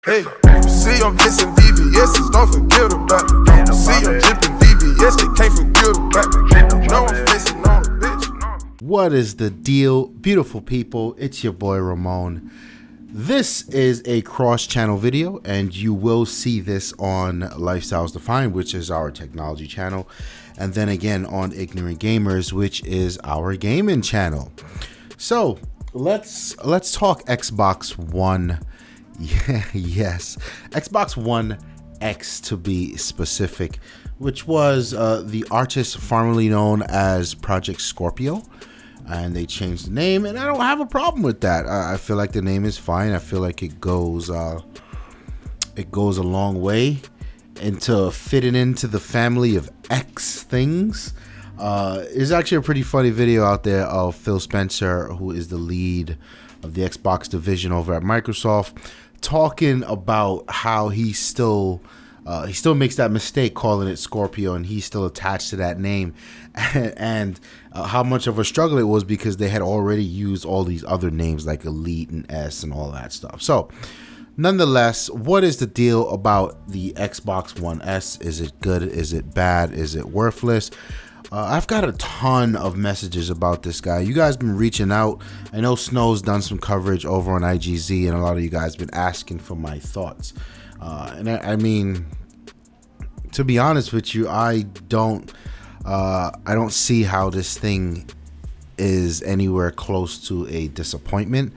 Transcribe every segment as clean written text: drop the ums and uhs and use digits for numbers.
Hey, you see I'm missing VVS's, don't forget about it. You see I'm dripping VVS, they can't forget about it. You know I'm facing on a bitch. What is the deal, beautiful people? It's your boy Ramon. This is a cross-channel video, and you will see this on Lifestyles Defined, which is our technology channel, and then again on Ignorant Gamers, which is our gaming channel. So let's talk Xbox One. Yeah, yes, Xbox One X to be specific, which was the artist formerly known as Project Scorpio, and they changed the name, and I don't have a problem with that. I feel like the name is fine. I feel like it goes a long way into fitting into the family of X things. There's actually a pretty funny video out there of Phil Spencer, who is the lead of the Xbox division over at Microsoft, talking about how he still makes that mistake calling it Scorpio, and he's still attached to that name, and how much of a struggle it was because they had already used all these other names like Elite and S and all that stuff. So nonetheless, what is the deal about the Xbox One S? Is it good? Is it bad? Is it worthless? I've got a ton of messages about this guy. You guys been reaching out. I know Snow's done some coverage over on IGZ, and a lot of you guys been asking for my thoughts. And I mean, to be honest with you, I don't see how this thing is anywhere close to a disappointment.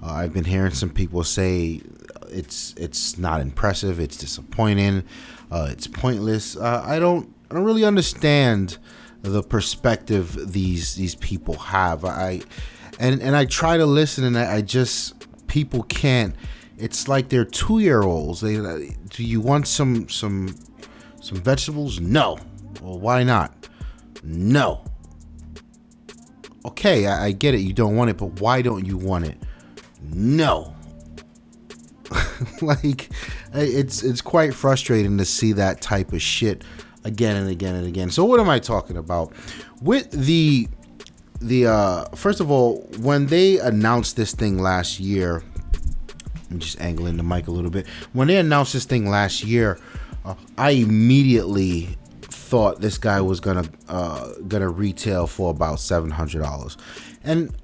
I've been hearing some people say it's not impressive, it's disappointing, it's pointless. I don't really understand the perspective these people have. I try to listen, and I just, people can't. It's like they're 2-year-olds. Do you want some vegetables? No. Well, why not? No. Okay, I get it. You don't want it, but why don't you want it? No. Like, it's quite frustrating to see that type of shit again and again and again. So what am I talking about? With the first of all, when they announced this thing last year, I'm just angling the mic a little bit. When they announced this thing last year, I immediately thought this guy was gonna retail for about $700. And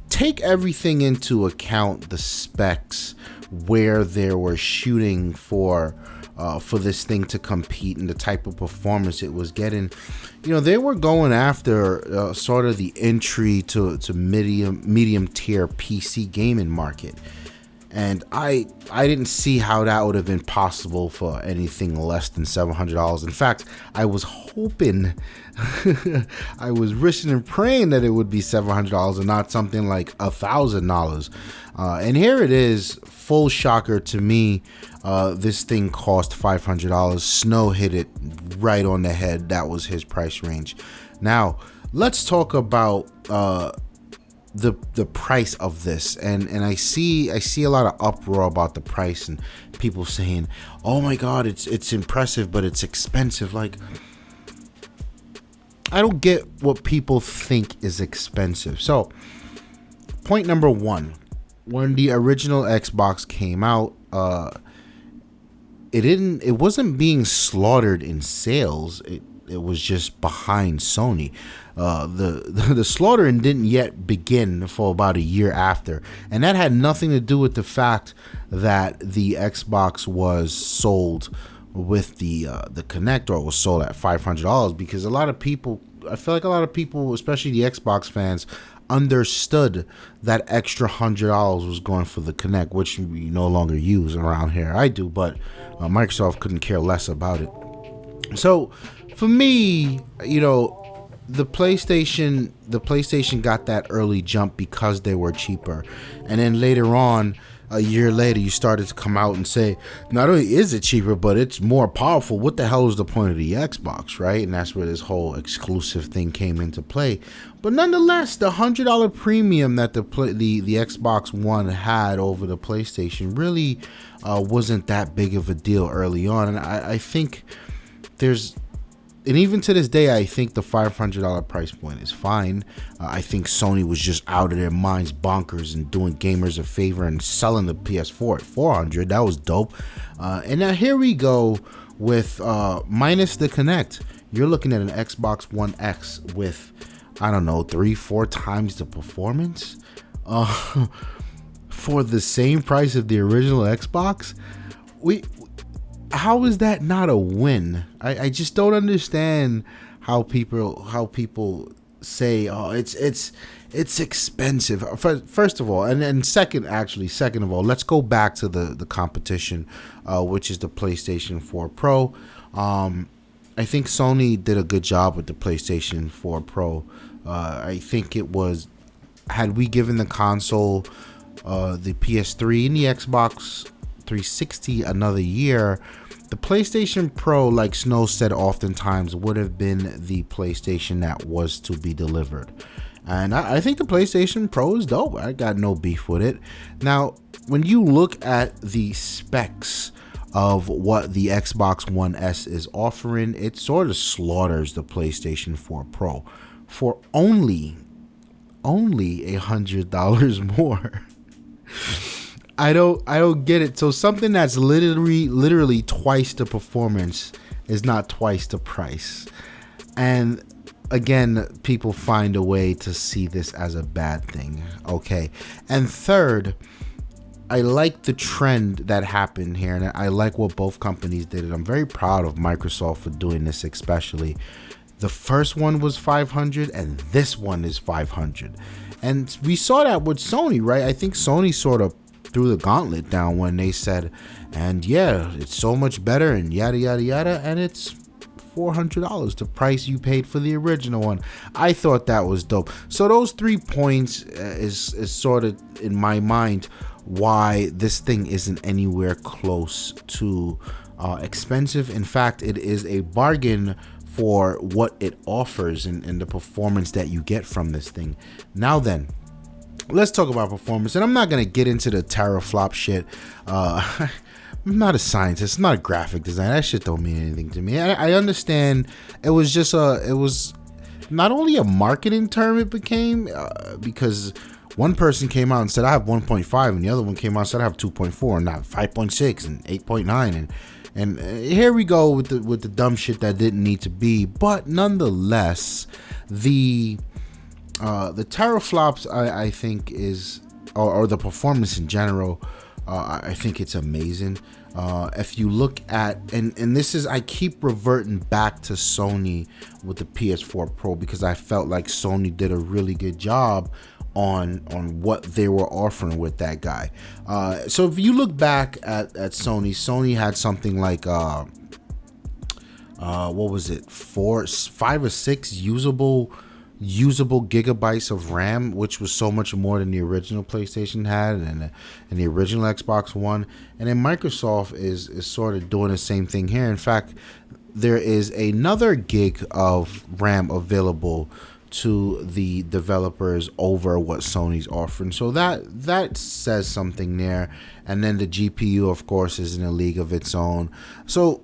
take everything into account, the specs, where they were shooting for this thing to compete, and the type of performance it was getting. You know, they were going after sort of the entry to medium tier PC gaming market. And I didn't see how that would have been possible for anything less than $700. In fact, I was hoping, I was wishing and praying that it would be $700 and not something like $1,000. And here it is, full shocker to me. This thing cost $500. Snow hit it right on the head. That was his price range. Now, let's talk about the price of this, and I see a lot of uproar about the price, and people saying, oh my god, it's impressive, but it's expensive. Like, I don't get what people think is expensive. So point number one, when the original Xbox came out, it wasn't being slaughtered in sales. It was just behind Sony. The slaughtering didn't yet begin for about a year after, and that had nothing to do with the fact that the Xbox was sold with the Kinect, or was sold at $500, because I feel like a lot of people, especially the Xbox fans, understood that extra $100 was going for the Kinect, which we no longer use around here. I do, but Microsoft couldn't care less about it. So for me, you know, the PlayStation got that early jump because they were cheaper, and then later on, a year later, you started to come out and say, not only is it cheaper, but it's more powerful. What the hell is the point of the Xbox, right? And that's where this whole exclusive thing came into play. But nonetheless, the $100 premium that the Xbox One had over the PlayStation really wasn't that big of a deal early on, and I think and even to this day, I think the $500 price point is fine. I think Sony was just out of their minds bonkers and doing gamers a favor and selling the PS4 at $400. That was dope. And now here we go with minus the Kinect. You're looking at an Xbox One X with, I don't know, 3-4 times the performance for the same price of the original Xbox. How is that not a win? I just don't understand how people say, oh, it's expensive. First of all, and second of all, let's go back to the competition, which is the PlayStation 4 Pro. I think Sony did a good job with the PlayStation 4 Pro. I think it was, had we given the console, the PS3 and the Xbox 360 another year, the PlayStation Pro, like Snow said oftentimes, would have been the PlayStation that was to be delivered. And I think the PlayStation Pro is dope. I got no beef with it. Now, when you look at the specs of what the Xbox One S is offering, it sort of slaughters the PlayStation 4 Pro for only $100 more. I don't get it. So something that's literally twice the performance is not twice the price. And again, people find a way to see this as a bad thing. Okay. And third, I like the trend that happened here, and I like what both companies did. And I'm very proud of Microsoft for doing this, especially. The first one was $500 and this one is $500. And we saw that with Sony, right? I think Sony sort of threw the gauntlet down when they said, and yeah, it's so much better and yada yada yada, and it's $400, the price you paid for the original one. I thought that was dope. So those 3 points is sort of in my mind why this thing isn't anywhere close to expensive. In fact, it is a bargain for what it offers and the performance that you get from this thing. Now then, let's talk about performance. And I'm not going to get into the teraflop shit. I'm not a scientist, I'm not a graphic designer. That shit don't mean anything to me. I understand it was just it was not only a marketing term it became, because one person came out and said I have 1.5 and the other one came out and said I have 2.4 and not 5.6 and 8.9 and here we go with the dumb shit that didn't need to be. But nonetheless, the teraflops I think is, or the performance in general, I think it's amazing. If you look at, and this is, I keep reverting back to Sony with the PS4 Pro because I felt like Sony did a really good job on what they were offering with that guy. So if you look back at Sony had something like what was it, 5 or 6 usable gigabytes of RAM, which was so much more than the original PlayStation had and the original Xbox One. And then Microsoft is sort of doing the same thing here. In fact, there is another gig of RAM available to the developers over what Sony's offering. So that says something there. And then the GPU, of course, is in a league of its own. So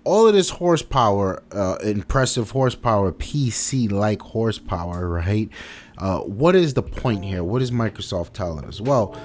all of this horsepower, impressive horsepower, PC-like horsepower, right? What is the point here? What is Microsoft telling us? Well,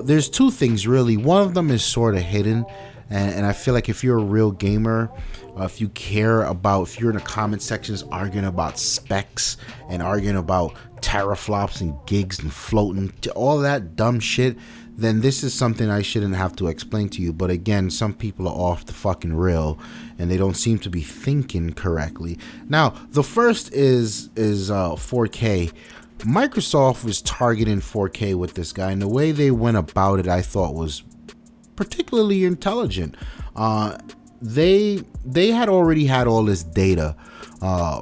there's 2 things, really. One of them is sort of hidden. And I feel like if you're a real gamer, if you care about, if you're in the comment sections arguing about specs and arguing about teraflops and gigs and floating, all that dumb shit, then this is something I shouldn't have to explain to you. But again, some people are off the fucking rail and they don't seem to be thinking correctly. Now, the first is 4K. Microsoft was targeting 4K with this guy, and the way they went about it, I thought was particularly intelligent. They had already had all this data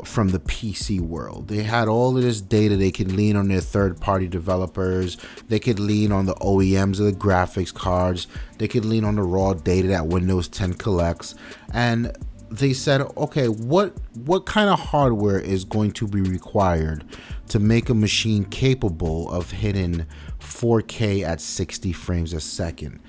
from the PC world. They had all of this data. They could lean on their third-party developers. They could lean on the OEMs of the graphics cards. They could lean on the raw data that Windows 10 collects. And they said, okay, what kind of hardware is going to be required to make a machine capable of hitting 4K at 60 frames a second?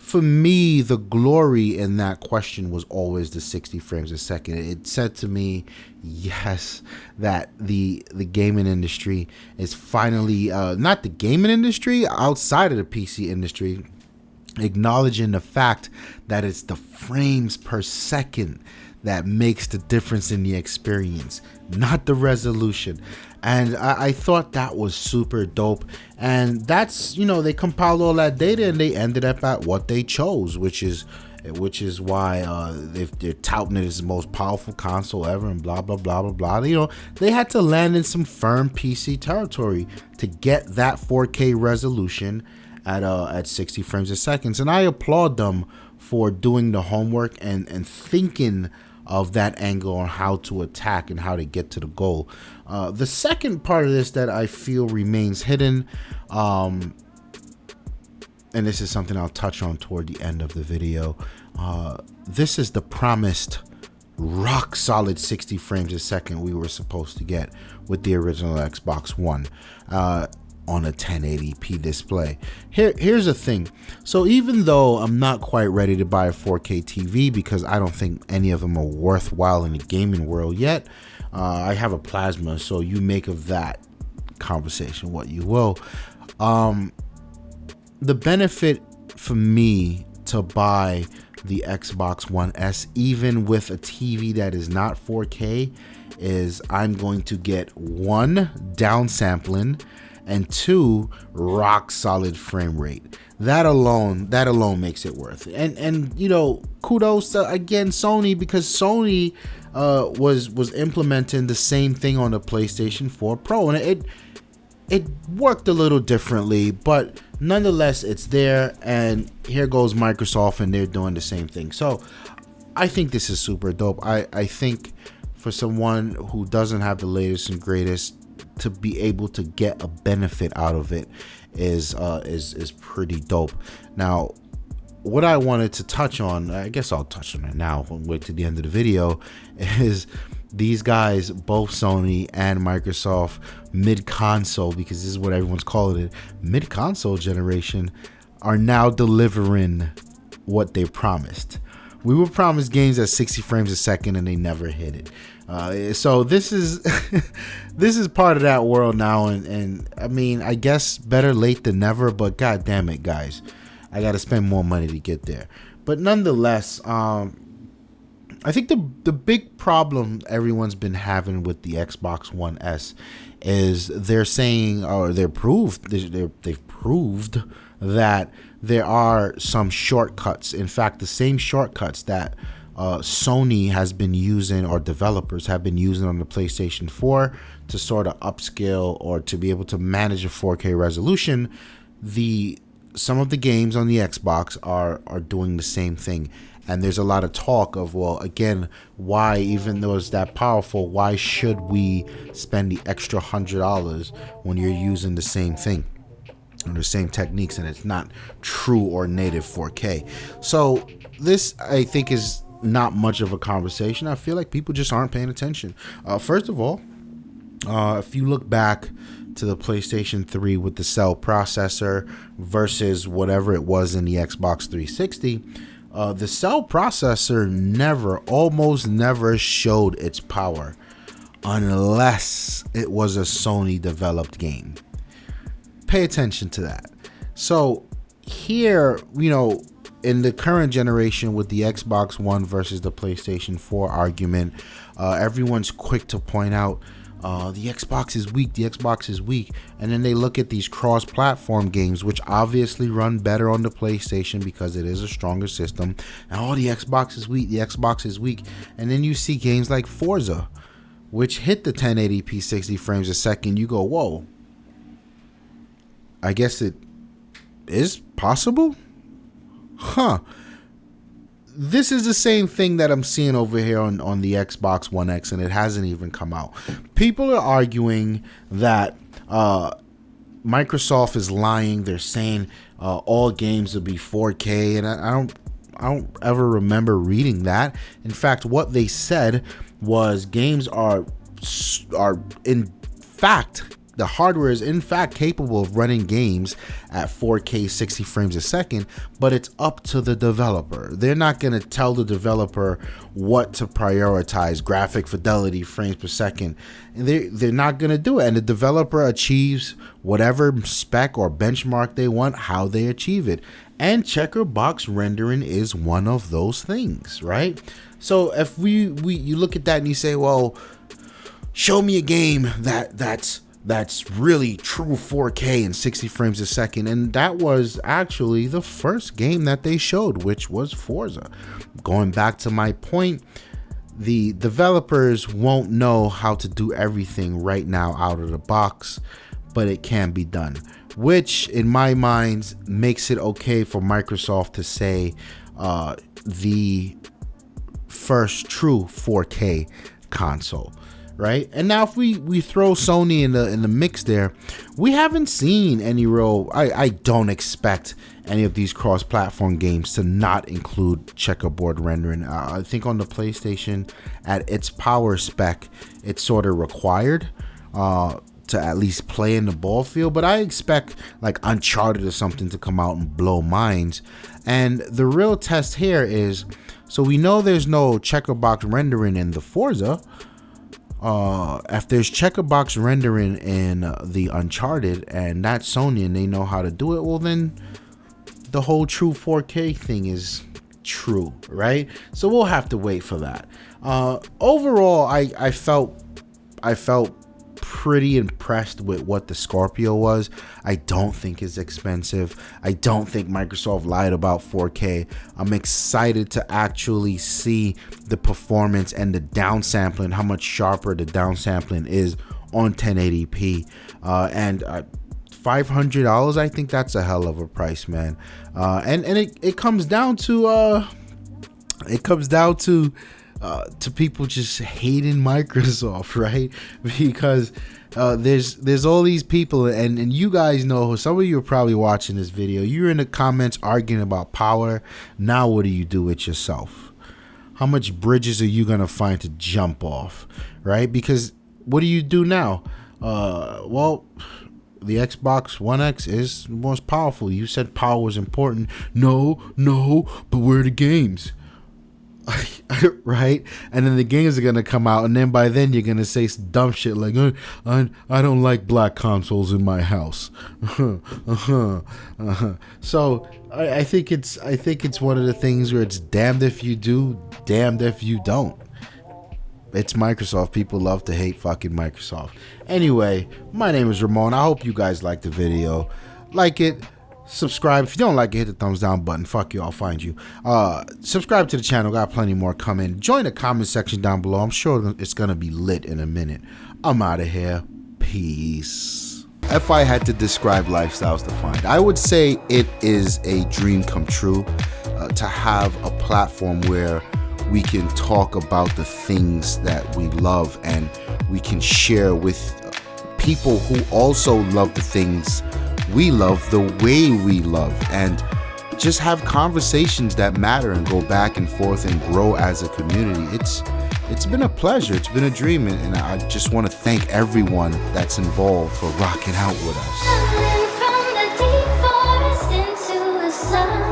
for me, the glory in that question was always the 60 frames a second. It said to me, yes, that the gaming industry is finally, not the gaming industry, outside of the PC industry, acknowledging the fact that it's the frames per second that makes the difference in the experience, not the resolution. And I thought that was super dope. And that's, they compiled all that data and they ended up at what they chose, which is why they're touting it as the most powerful console ever and blah, blah, blah, blah, blah. They had to land in some firm PC territory to get that 4K resolution at 60 frames a second. And I applaud them for doing the homework and thinking of that angle on how to attack and how to get to the goal. The second part of this that I feel remains hidden, and this is something I'll touch on toward the end of the video. This is the promised rock solid 60 frames a second we were supposed to get with the original Xbox One on a 1080p display. Here's the thing. So even though I'm not quite ready to buy a 4K TV because I don't think any of them are worthwhile in the gaming world yet, I have a plasma, so you make of that conversation what you will. The benefit for me to buy the Xbox One S, even with a TV that is not 4K, is I'm going to get 1, downsampling, and 2, rock solid frame rate. That alone makes it worth it. And kudos to again Sony, because Sony was implementing the same thing on the PlayStation 4 Pro, and it worked a little differently, but nonetheless it's there. And here goes Microsoft, and they're doing the same thing. So I think this is super dope. I think for someone who doesn't have the latest and greatest, to be able to get a benefit out of it is pretty dope. Now, what I wanted to touch on, I guess I'll touch on it now, wait to the end of the video, is these guys, both Sony and Microsoft, mid-console, because this is what everyone's calling it, mid-console generation, are now delivering what they promised. We were promised games at 60 frames a second and they never hit it. So this is this is part of that world now, and I mean, I guess better late than never, but god damn it, guys, I gotta spend more money to get there. But nonetheless, I think the big problem everyone's been having with the Xbox One S is they're saying, or they've proved that there are some shortcuts. In fact, the same shortcuts that Sony has been using, or developers have been using on the PlayStation 4 to sort of upscale or to be able to manage a 4K resolution, some of the games on the Xbox are doing the same thing. And there's a lot of talk of, well, again, why, even though it's that powerful, why should we spend the extra $100 when you're using the same thing and the same techniques and it's not true or native 4K? So this, I think, is not much of a conversation. I feel like people just aren't paying attention. First of all, if you look back to the PlayStation 3 with the Cell processor versus whatever it was in the Xbox 360, the Cell processor almost never showed its power unless it was a Sony developed game. Pay attention to that. So here, in the current generation with the Xbox One versus the PlayStation 4 argument, everyone's quick to point out the Xbox is weak, and then they look at these cross-platform games, which obviously run better on the PlayStation because it is a stronger system, and the Xbox is weak, and then you see games like Forza, which hit the 1080p 60 frames a second. You go, whoa, I guess it is possible? Huh. This is the same thing that I'm seeing over here on the Xbox One X, and it hasn't even come out. People are arguing that Microsoft is lying. They're saying all games will be 4K, and I don't ever remember reading that. In fact, what they said was games are in fact the hardware is in fact capable of running games at 4K 60 frames a second, but it's up to the developer. They're not going to tell the developer what to prioritize, graphic fidelity, frames per second. They're not going to do it. And the developer achieves whatever spec or benchmark they want, how they achieve it. And checker box rendering is one of those things, right? So if you look at that and you say, well, show me a game that's really true 4K and 60 frames a second. And that was actually the first game that they showed, which was Forza. Going back to my point, the developers won't know how to do everything right now out of the box, but it can be done, which in my mind makes it okay for Microsoft to say the first true 4K console. Right? And now if we throw Sony in the mix there, we haven't seen any real, I don't expect any of these cross-platform games to not include checkerboard rendering. I think on the PlayStation, at its power spec, it's sort of required to at least play in the ball field, but I expect like Uncharted or something to come out and blow minds. And the real test here is, so we know there's no checker box rendering in the Forza. If there's checker box rendering in the Uncharted and that's Sony and they know how to do it, well then the whole true 4K thing is true, right? So we'll have to wait for that. Overall, I felt pretty impressed with what the Scorpio was. I don't think it's expensive. I don't think Microsoft lied about 4K. I'm excited to actually see the performance and the downsampling, how much sharper the downsampling is on 1080p. And $500, I think that's a hell of a price, man. And it comes down to people just hating Microsoft, right? Because there's all these people, and you guys know, some of you are probably watching this video, you're in the comments arguing about power. Now what do you do with yourself? How much bridges are you gonna find to jump off, right? Because what do you do now? Well, the Xbox One X is the most powerful. You said power was important. No, but where are the games? Right? And then the games are gonna come out, and then by then you're gonna say some dumb shit like, I don't like black consoles in my house. So I think it's one of the things where it's damned if you do, damned if you don't. It's Microsoft. People love to hate fucking Microsoft. Anyway, my name is Ramon. I hope you guys liked the video. Like it. Subscribe. If you don't like it, hit the thumbs down button. Fuck you, I'll find you. Subscribe to the channel. Got plenty more coming. Join the comment section down below. I'm sure it's gonna be lit in a minute. I'm out of here. Peace. If I had to describe Lifestyles Defined, I would say it is a dream come true to have a platform where we can talk about the things that we love and we can share with people who also love the things we love the way we love, and just have conversations that matter and go back and forth and grow as a community. It's been a pleasure. It's been a dream, and I just want to thank everyone that's involved for rocking out with us. From the deep forest into the sun.